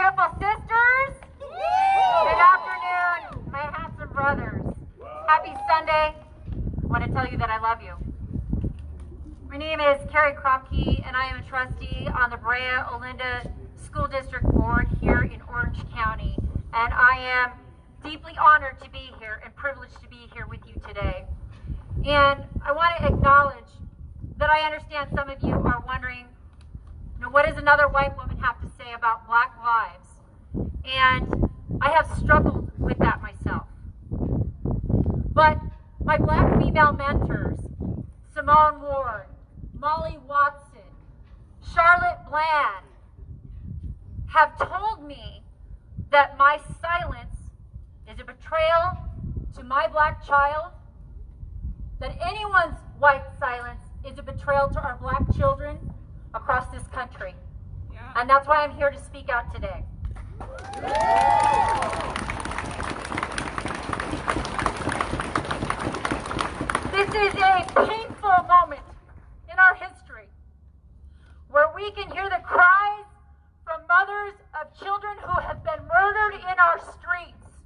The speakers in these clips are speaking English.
beautiful sisters. Good afternoon, my handsome brothers. Happy Sunday. I want to tell you that I love you. My name is Keri Kropke, and I am a trustee on the Brea Olinda School District Board here in Orange County. And I am deeply honored to be here and privileged to be here with you today. And I want to acknowledge that I understand some of you are wondering, what does another white woman have to say about Black lives? And I have struggled with that myself. But my Black female mentors, Simone Ward, Molly Watson, Charlotte Bland, have told me that my silence is a betrayal to my Black child, that anyone's white silence is a betrayal to our Black children across this country. Yeah. And that's why I'm here to speak out today. This is a painful moment in our history where we can hear the cries from mothers of children who have been murdered in our streets,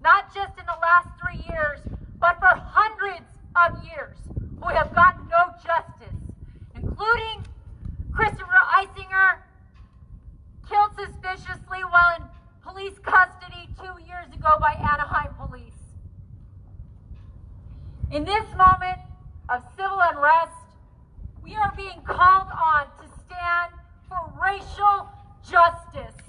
not just in the last 3 years, but for hundreds of years, who have gotten no justice, including Christopher Eisinger, killed suspiciously while in police custody 2 years ago by Anaheim police. In this moment of civil unrest, we are being called on to stand for racial justice.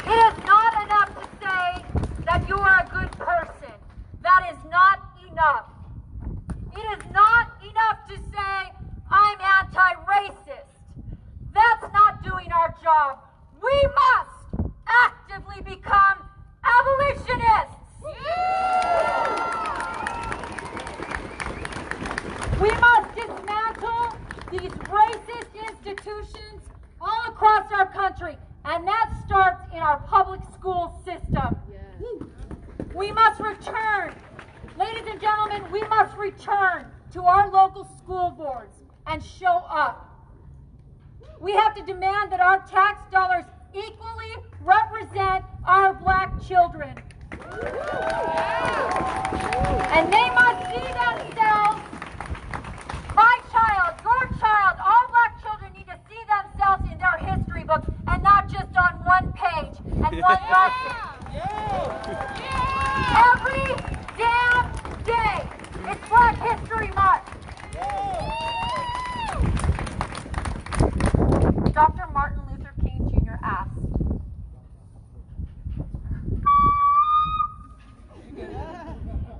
It is not enough to say that you are a good person. That is not enough. It is not enough to say, I'm anti-racist. That's not doing our job. We must actively become abolitionists. We must dismantle these racist institutions all across our country, and that starts in our public school system. We must return, ladies and gentlemen, we must return to our local school boards and show up. We have to demand that our tax dollars equally represent our Black children. And they must see themselves, my child, your child, all Black children need to see themselves in their history books and not just on one page and one lesson. Every damn day, it's Black History Month. Dr. Martin Luther King Jr. asked,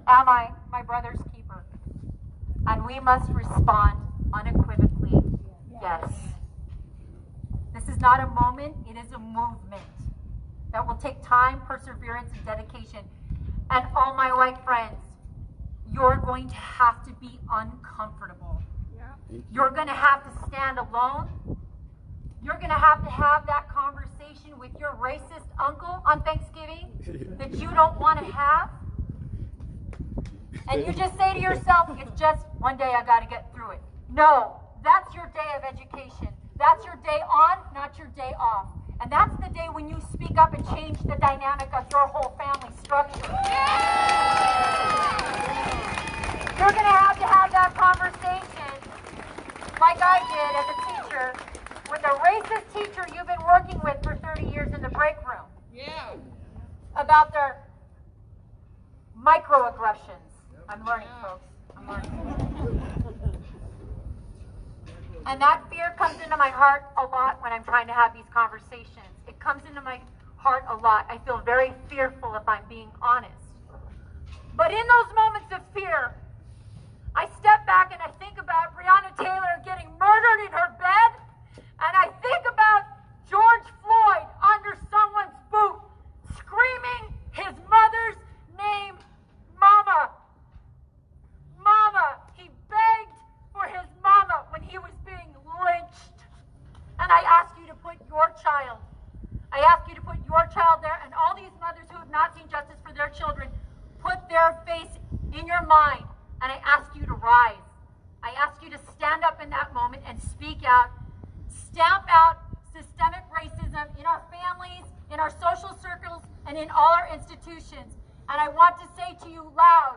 am I my brother's keeper? And we must respond unequivocally, yes. This is not a moment, it is a movement that will take time, perseverance, and dedication. And all my white friends, you're going to have to be uncomfortable. You're going to have to stand alone. You're going to have that conversation with your racist uncle on Thanksgiving that you don't want to have. And you just say to yourself, it's just one day, I got to get through it. No, that's your day of education. That's your day on, not your day off. And that's the day when you speak up and change the dynamic of your whole family structure. You're going to have that conversation, like I did as a teacher, with a racist teacher you've been working with for 30 years in the break room. Yeah. About their microaggressions. I'm learning, folks. I'm learning. And that fear comes into my heart a lot when I'm trying to have these conversations. It comes into my heart a lot. I feel very fearful if I'm being honest. But in those moments of fear, I step back and I think about Breonna Taylor getting murdered in her bed, and I think about George Floyd under someone's boot, screaming his mother's name, Mama. Mama. He begged for his mama when he was being lynched. And I ask you to put your child, there, and all these mothers who have not seen justice for their children, put their face in your mind, and I ask you to rise. I ask you to stand up in that moment and speak out stamp out systemic racism in our families, in our social circles, and in all our institutions. And I want to say to you loud,